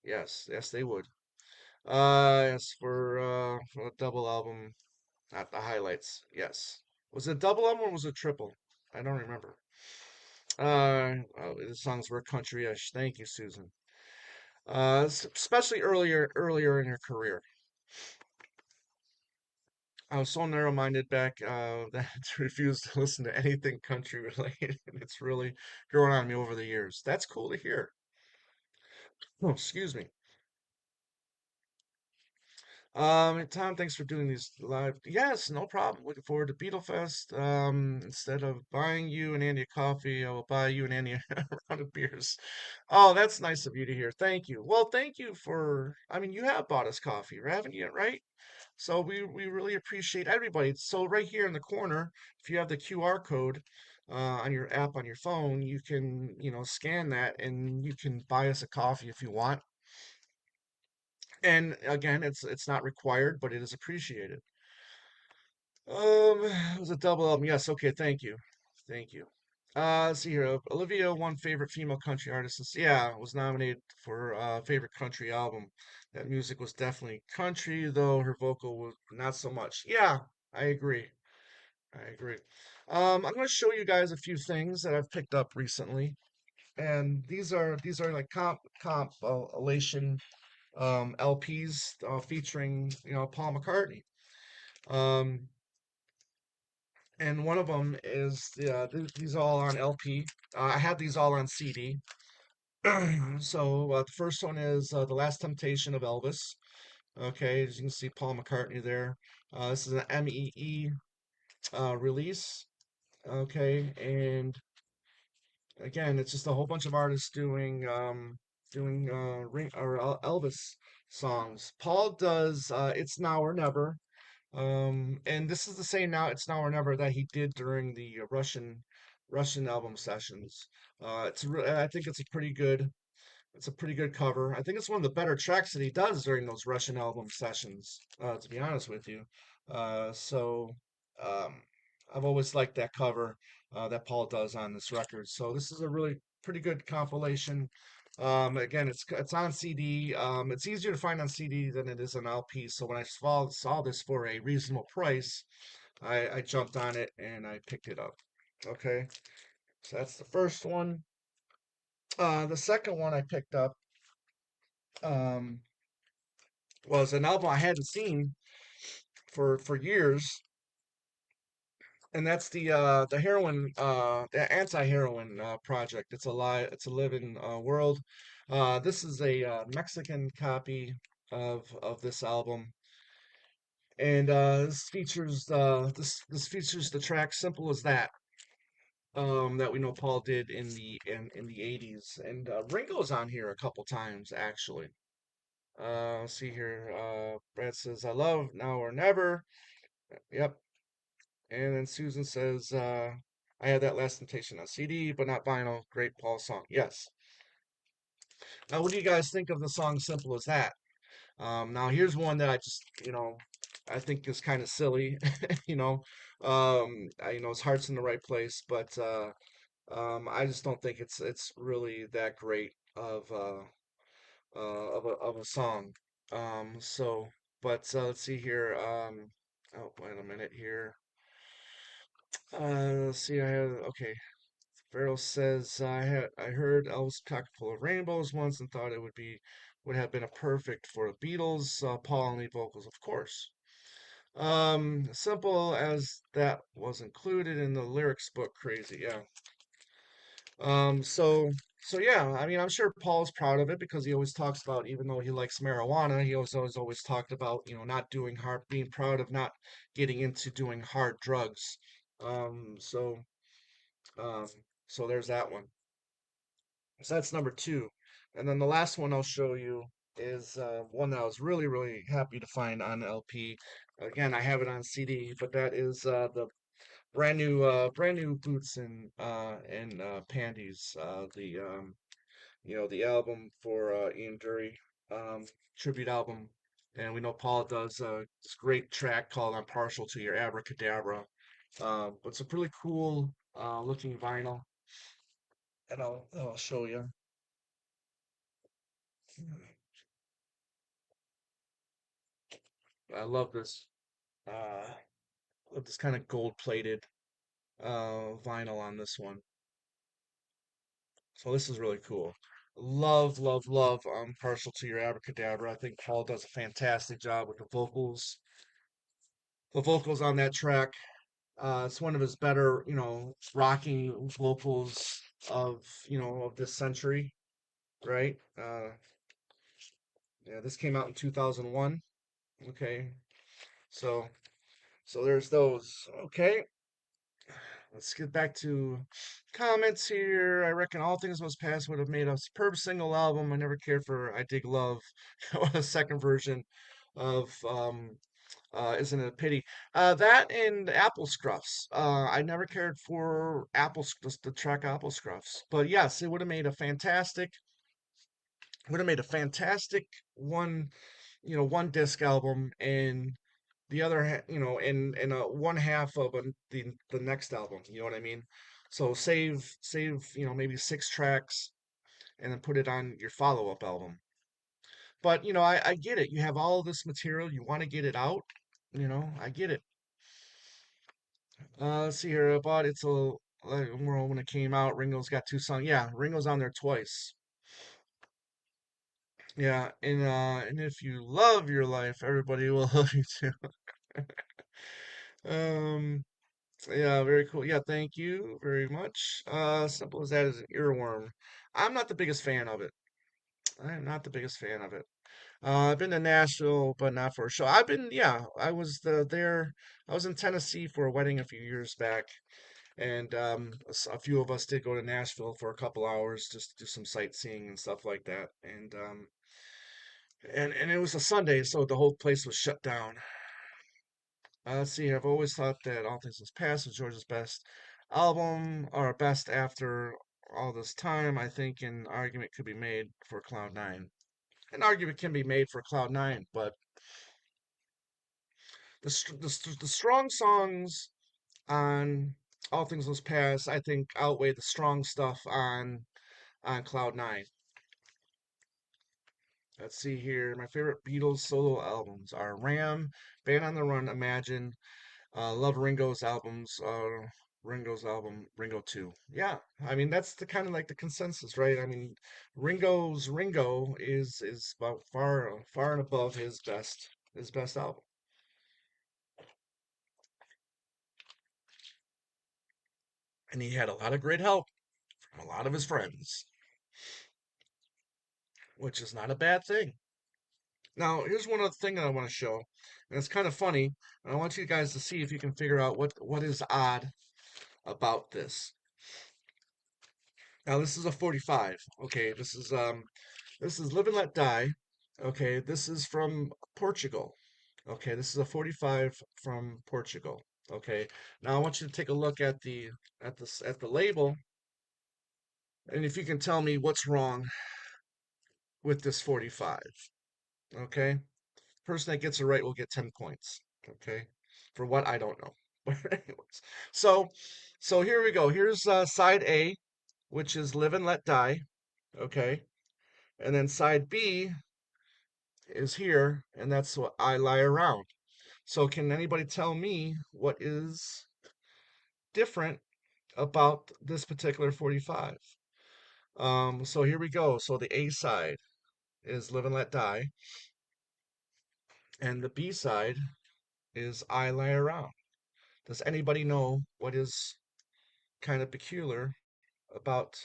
yes, they would. As for the double album, not the highlights. Yes, was it a double album or was it triple? I don't remember. The songs were country-ish. Thank you, Susan. Especially earlier in your career. I was so narrow-minded back that I refused to listen to anything country related, and it's really grown on me over the years. That's cool to hear. Oh, excuse me. Tom, thanks for doing these live. Yes, no problem. Looking forward to Beetle Fest. Instead of buying you and Andy a coffee, I will buy you and Andy a round of beers. Oh, that's nice of you to hear. Thank you. Well, thank you for, I mean, you have bought us coffee, haven't you, right? So we really appreciate everybody. So right here in the corner, if you have the QR code on your app on your phone, you can, scan that and you can buy us a coffee if you want. And again, it's not required, but it is appreciated. It was a double album. Yes, okay, thank you. Thank you. Let's see here. Olivia won favorite female country artist. Yeah, was nominated for favorite country album. That music was definitely country, though her vocal was not so much. Yeah, I agree. I agree. I'm going to show you guys a few things that I've picked up recently, and these are like compilation LPs featuring Paul McCartney. Um, and one of them is these all on LP. I have these all on CD. So the first one is The Last Temptation of Elvis. Okay, as you can see, Paul McCartney there. This is an MEE release. Okay, and again, it's just a whole bunch of artists doing Elvis songs. Paul does "It's Now or Never." And this is the same now it's now or never that he did during the Russian album sessions. I think it's a pretty good cover. I think it's one of the better tracks that he does during those Russian album sessions, to be honest with you. So um, I've always liked that cover that Paul does on this record. So this is a really pretty good compilation. Again, it's on CD. It's easier to find on CD than it is on LP. So when I saw this for a reasonable price, I jumped on it and I picked it up. Okay, so that's the first one. The second one I picked up um, was an album I hadn't seen for years, and that's the anti-heroin project. It's a living world. This is a Mexican copy of this album, and this features the track "Simple as That." That we know Paul did in the 80s, and Ringo's on here a couple times actually. Let's see here. Brad says, "I love Now or Never." Yep. And then Susan says, "I had that Last Temptation on CD, but not vinyl. Great Paul song." Yes. Now, what do you guys think of the song "Simple as That"? Now, here's one that I think is kind of silly. You know, his heart's in the right place, but I just don't think it's really that great of a song. So, but let's see here. Oh, wait a minute here. Let's see. Okay. Farrell says I heard Elvis Cocker full of rainbows once and thought it would have been a perfect for the Beatles. Paul and lead vocals, of course. Simple as that was included in the lyrics book. Crazy, yeah. So. So yeah, I mean, I'm sure Paul's proud of it because he always talks about, even though he likes marijuana, he always talked about, not doing hard, being proud of not getting into doing hard drugs. Um, so, um, so there's that one. So that's number two. And then the last one I'll show you is one that I was really, really happy to find on LP. Again, I have it on CD, but that is the brand new Boots and Panties. The album for Ian Dury, um, tribute album. And we know Paul does this great track called "I'm Partial to Your Abracadabra." But it's a really cool looking vinyl, and I'll show you. I uh, love this kind of gold plated vinyl on this one. So this is really cool. Love, love, love. I'm partial to your abracadabra. I think Paul does a fantastic job with the vocals. The vocals on that track. It's one of his better, rocking vocals of this century, right? Yeah, this came out in 2001. Okay, so there's those. Okay, let's get back to comments here. I reckon All Things Must Pass would have made a superb single album. I never cared for I Dig Love, a second version of Isn't It a Pity? That and Apple Scruffs. I never cared for the track Apple Scruffs, but yes, it would have made a fantastic one, one disc album, and the other, and one half of the next album. You know what I mean? So save, maybe six tracks, and then put it on your follow-up album. But I get it. You have all this material, you want to get it out. I get it. Let's see here. About it's a like, when it came out, Ringo's got two songs. Yeah, Ringo's on there twice. Yeah, and if you love your life, everybody will love you too. Um, yeah, very cool. Yeah, thank you very much. Simple as that is an earworm. I'm not the biggest fan of it. I'm not the biggest fan of it. I've been to Nashville, but not for a show. Yeah, I was there. I was in Tennessee for a wedding a few years back, and a few of us did go to Nashville for a couple hours just to do some sightseeing and stuff like that. And it was a Sunday, so the whole place was shut down. Let's see, I've always thought that All Things Must Pass was George's best album, or best after all this time. I think an argument could be made for Cloud Nine. An argument can be made for Cloud Nine, but the strong songs on All Things Must Pass, I think, outweigh the strong stuff on Cloud Nine. Let's see here. My favorite Beatles solo albums are Ram, Band on the Run, Imagine. Love Ringo's album, Ringo 2. Yeah, I mean that's the kind of like the consensus, right? I mean, Ringo is about far and above his best album, and he had a lot of great help from a lot of his friends, which is not a bad thing. Now, here's one other thing that I want to show, and it's kind of funny, and I want you guys to see if you can figure out what is odd about this. Now, this is a 45. Okay, this is Live and Let Die. Okay, this is from Portugal. Okay, this is a 45 from Portugal. Okay, now I want you to take a look at the label, and if you can tell me what's wrong with this 45. Okay, person that gets it right will get 10 points. Okay, for what I don't know. But anyways, so here we go. Here's side A, which is Live and Let Die. Okay, and then side B is here, and that's what I Lie Around. So can anybody tell me what is different about this particular 45? So here we go. So the A side is Live and Let Die, and the B side is I Lie Around. Does anybody know what is kind of peculiar about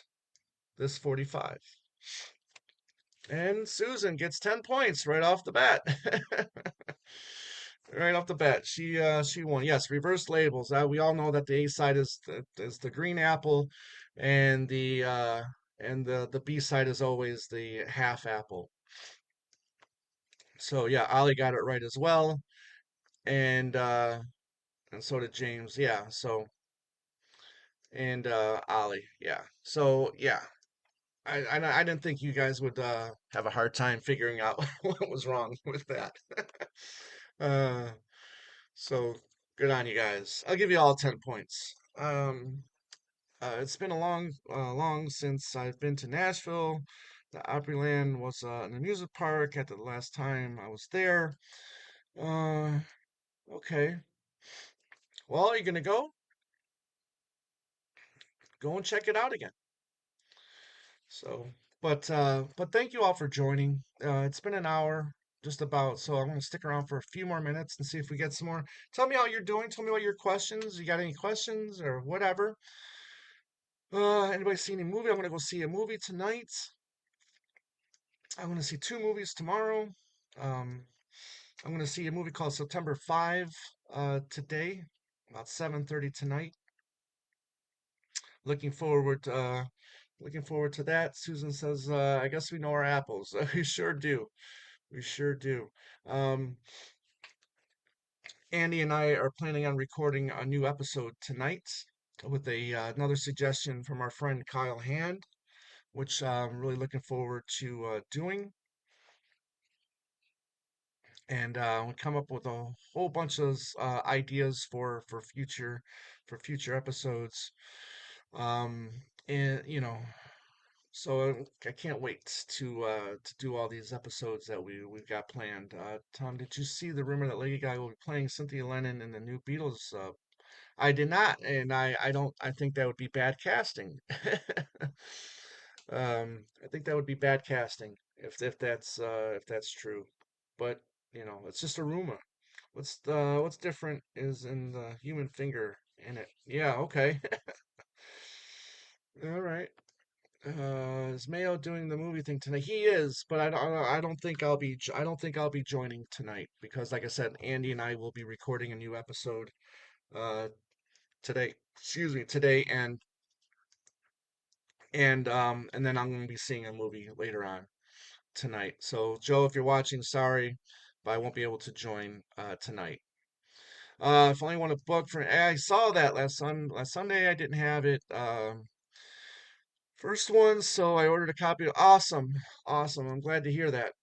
this 45. And Susan gets 10 points right off the bat. Right off the bat, she won. Yes, reverse labels. We all know that the A side is the green apple, and the B side is always the half apple. So yeah, Ollie got it right as well, and uh, and so did James. Yeah. So and Ollie. Yeah. So yeah, I didn't think you guys would have a hard time figuring out what was wrong with that. uh, so good on you guys. I'll give you all 10 points. It's been a long since I've been to Nashville. The Opryland was an amusement park at the last time I was there. Uh, okay. Well, are you gonna go? Go and check it out again. So, but thank you all for joining. It's been an hour, just about. So I'm gonna stick around for a few more minutes and see if we get some more. Tell me how you're doing. Tell me what your questions. You got any questions or whatever? Anybody see any movie? I'm gonna go see a movie tonight. I'm gonna see two movies tomorrow. Um, I'm gonna see a movie called September 5 today, about 7:30 tonight. Looking forward looking forward to that. Susan says, I guess we know our apples. We sure do. We sure do. Um, Andy and I are planning on recording a new episode tonight with a another suggestion from our friend Kyle Hand, which I'm really looking forward to doing. And we come up with a whole bunch of ideas for future episodes. Um, and so I can't wait to do all these episodes that we've got planned. Tom, did you see the rumor that Lady Gaga will be playing Cynthia Lennon in the new Beatles? I did not, and I don't. I think that would be bad casting. I think that would be bad casting if that's true. But it's just a rumor. What's different is in the human finger in it. Yeah, okay. All right. Is Mayo doing the movie thing tonight? He is, but I don't think I'll be joining tonight because, like I said, Andy and I will be recording a new episode uh today. Excuse me, today and then I'm going to be seeing a movie later on tonight. So Joe, if you're watching, sorry, but I won't be able to join tonight. If I only want to book for, I saw that last Sunday. I didn't have it. First one, so I ordered a copy. Awesome, awesome. I'm glad to hear that.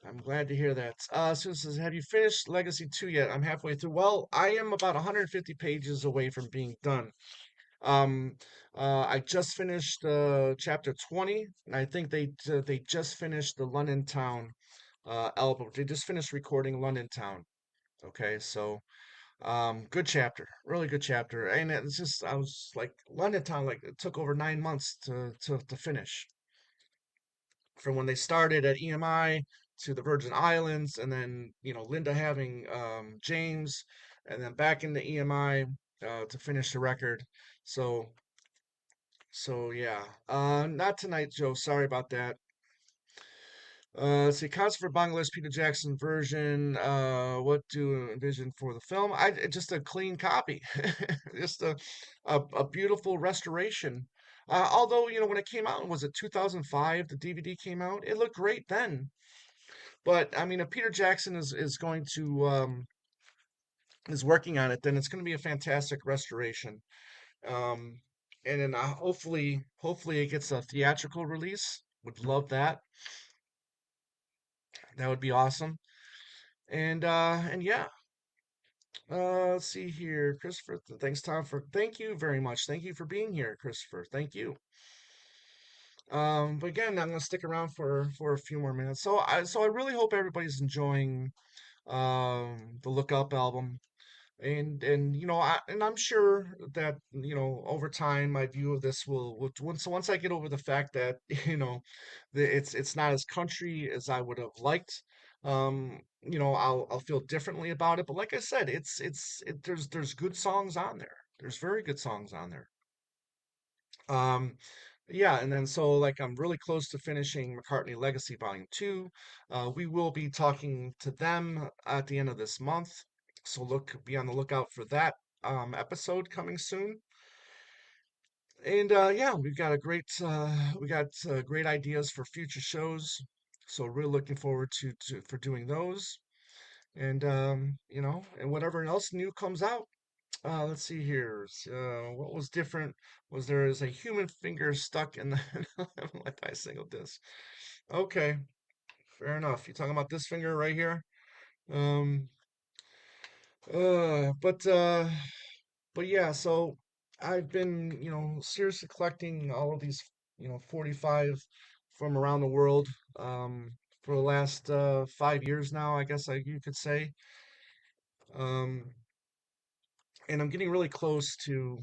I'm glad to hear that. Susan says, have you finished Legacy 2 yet? I'm halfway through. Well, I am about 150 pages away from being done. Um, I just finished chapter 20, and I think they just finished the London Town album. They just finished recording London Town. Okay, so good chapter, really good chapter. And it's just I was like London Town, like it took over 9 months to finish from when they started at EMI to the Virgin Islands, and then Linda having James, and then back into EMI to finish the record. So yeah, not tonight, Joe. Sorry about that. Let's see, concert for Bangladesh, Peter Jackson version. What do you envision for the film? Just a clean copy, just a beautiful restoration. Although when it came out, was it 2005? The DVD came out. It looked great then. But I mean, if Peter Jackson is going to is working on it, then it's going to be a fantastic restoration. Um, and then hopefully it gets a theatrical release. Would love that. That would be awesome. And yeah, let's see here, Christopher. Thanks, Tom, for thank you very much. Thank you for being here, Christopher. Thank you. But again, I'm gonna stick around for a few more minutes. So I really hope everybody's enjoying the Look Up album. And I'm sure that over time my view of this will once I get over the fact that it's not as country as I would have liked. I'll feel differently about it. But like I said, there's good songs on there. There's very good songs on there. Um, Yeah, and then so like I'm really close to finishing McCartney Legacy Volume 2. We will be talking to them at the end of this month. So be on the lookout for that episode coming soon. And yeah, we got great ideas for future shows. So really looking forward to for doing those. And and whatever else new comes out. Let's see here. What was different was there is a human finger stuck in the multi-single disc. Okay, fair enough. You talking about this finger right here? Um, uh, but uh, but yeah. So I've been, seriously collecting all of these, 45 from around the world, for the last 5 years now. I guess you could say. Um, and I'm getting really close to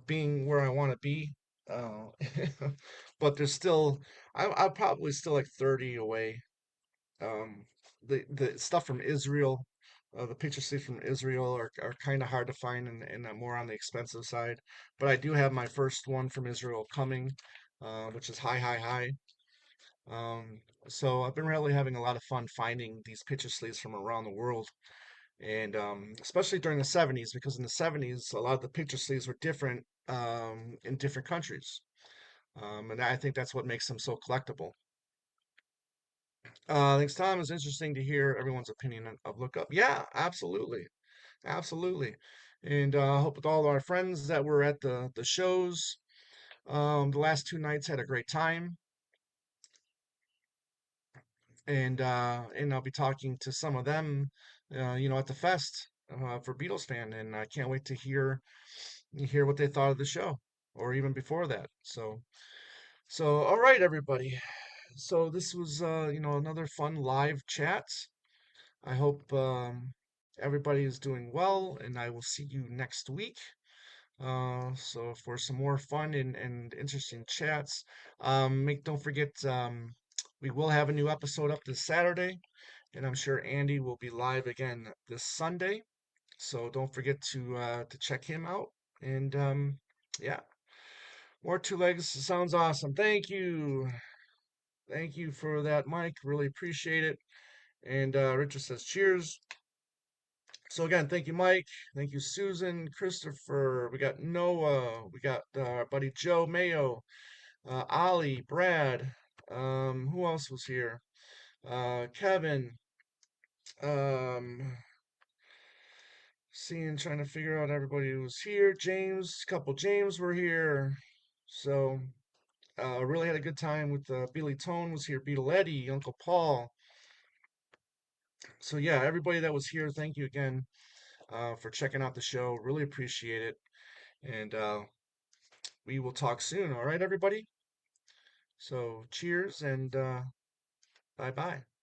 being where I want to be. Uh, but there's still, I'm probably still like 30 away. Um, the stuff from Israel, the picture sleeves from Israel are kind of hard to find and more on the expensive side. But I do have my first one from Israel coming, which is High, High, High. Um, so I've been really having a lot of fun finding these picture sleeves from around the world and especially during the 70s because in the 70s a lot of the picture sleeves were different in different countries, and I think that's what makes them so collectible. Thanks, Tom. It's interesting to hear everyone's opinion of Look Up. Yeah, absolutely, absolutely. And I hope with all our friends that were at the shows, the last 2 nights had a great time, and I'll be talking to some of them, at the fest for Beatles fan, and I can't wait to hear what they thought of the show, or even before that. So all right, everybody. So this was, another fun live chat. I hope everybody is doing well, and I will see you next week. So for some more fun and interesting chats, don't forget, we will have a new episode up this Saturday, and I'm sure Andy will be live again this Sunday. So don't forget to check him out. And yeah, more two legs sounds awesome. Thank you for that, Mike. Really appreciate it. And Richard says cheers. So again, thank you, Mike. Thank you, Susan, Christopher. We got Noah. We got our buddy Joe Mayo, Ollie, Brad. Who else was here? Kevin. Um, trying to figure out everybody who was here. James, couple James were here. So really had a good time with Billy Tone was here. Beetle Eddie, Uncle Paul. So yeah, everybody that was here, thank you again for checking out the show. Really appreciate it. And we will talk soon. All right, everybody. So cheers and bye bye.